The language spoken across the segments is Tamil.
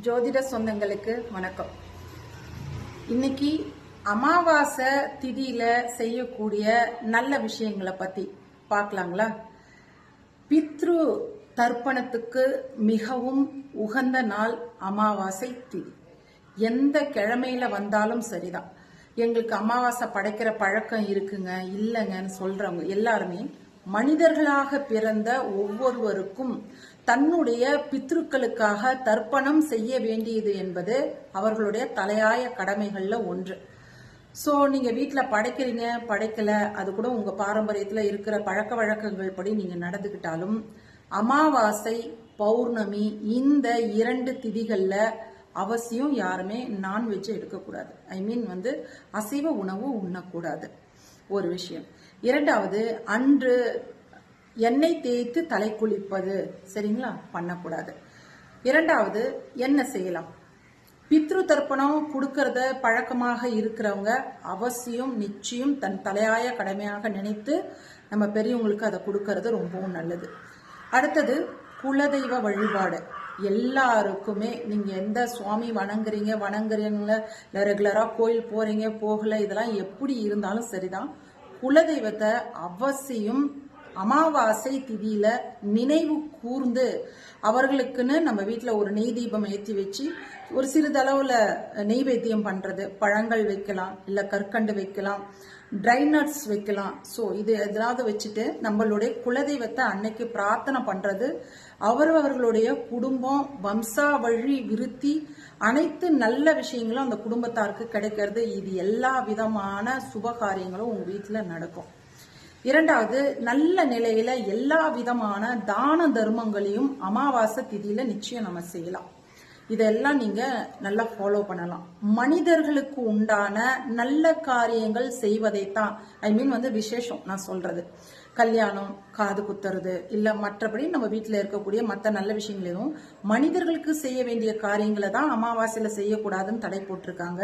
ஜோதிட சொந்தங்களுக்கு வணக்கம். இன்னைக்கு அமாவாசை திதியில செய்யக்கூடிய நல்ல விஷயங்களை பத்தி பார்க்கலாங்களா? பித்ரு தர்ப்பணத்துக்கு மிகவும் உகந்த நாள் அமாவாசை திதி. எந்த கிழமையில வந்தாலும் சரிதான். எங்களுக்கு அமாவாசை படைக்கிற பழக்கம் இருக்குங்க இல்லைங்கன்னு சொல்றவங்க எல்லாருமே மனிதர்களாக பிறந்த ஒவ்வொருவருக்கும் தன்னுடைய பித்ருக்களுக்காக தர்ப்பணம் செய்ய வேண்டியது என்பது அவர்களுடைய தலையாய கடமைகள்ல ஒன்று. ஸோ நீங்க வீட்டில் படைக்கிறீங்க படைக்கல, அது கூட உங்க பாரம்பரியத்தில் இருக்கிற பழக்க வழக்கங்கள் படி நீங்க நடந்துக்கிட்டாலும் அமாவாசை பௌர்ணமி இந்த 2 திதிகள்ல அவசியம் யாருமே நான்வெஜ் எடுக்கக்கூடாது. ஐ மீன் அசைவ உணவு உண்ணக்கூடாது. ஒரு விஷயம். இரண்டாவது, அன்று எண்ணெய் தேய்த்து தலை குளிப்பது சரிங்களா, பண்ணக்கூடாது. இரண்டாவது, என்ன செய்யலாம்? பித்ரு தர்ப்பணம் கொடுக்கறத பழக்கமாக இருக்கிறவங்க அவசியம் நிச்சயம் தன் தலையாய கடமையாக நினைத்து நம்ம பெரியவங்களுக்கு அதை கொடுக்கறது ரொம்பவும் நல்லது. அடுத்தது, குலதெய்வ வழிபாடு. எல்லாருக்குமே நீங்க எந்த சுவாமி வணங்குறீங்களா, ரெகுலரா கோயில் போறீங்க போகல, இதெல்லாம் எப்படி இருந்தாலும் சரிதான், குலதெய்வத்தை அவசியம் அமாவாசை திதியில நினைவு கூர்ந்து அவர்களுக்குன்னு நம்ம வீட்டில் ஒரு நெய் தீபம் ஏற்றி வச்சு ஒரு சிறிதளவுல நெய்வேத்தியம் பண்றது, பழங்கள் வைக்கலாம், இல்ல கற்கண்டு வைக்கலாம், ட்ரை நட்ஸ் வைக்கலாம். ஸோ இது எதாவது வச்சுட்டு நம்மளுடைய குலதெய்வத்தை அன்னைக்கு பிரார்த்தனை பண்றது அவர்களுடைய குடும்பம் வம்சாவழி விருத்தி அனைத்து நல்ல விஷயங்களும் அந்த குடும்பத்தாருக்கு கிடைக்கிறது. இது எல்லா விதமான சுபகாரியங்களும் உங்க வீட்டில் நடக்கும். இரண்டாவது, நல்ல நிலையில எல்லா விதமான தான தர்மங்களையும் அமாவாசை திதியில நிச்சயம் நம்ம செய்யலாம். இதெல்லாம் நீங்க நல்லா ஃபாலோ பண்ணலாம். மனிதர்களுக்கு உண்டான நல்ல காரியங்கள் செய்வதைத்தான் ஐ மீன் விசேஷம் நான் சொல்றது. கல்யாணம், காது குத்துறது, இல்ல மற்றபடி நம்ம வீட்டில் இருக்கக்கூடிய மற்ற நல்ல விஷயங்கள் எதுவும் மனிதர்களுக்கு செய்ய வேண்டிய காரியங்களை தான் அமாவாசையில செய்யக்கூடாதுன்னு தடை போட்டிருக்காங்க.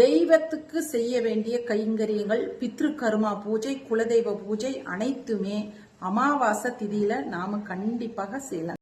தெய்வத்துக்கு செய்ய வேண்டிய கைங்கரியங்கள், பித்ரு கர்மா பூஜை, குலதெய்வ பூஜை அனைத்துமே அமாவாசை திதியில நாம கண்டிப்பாக செய்யலாம்.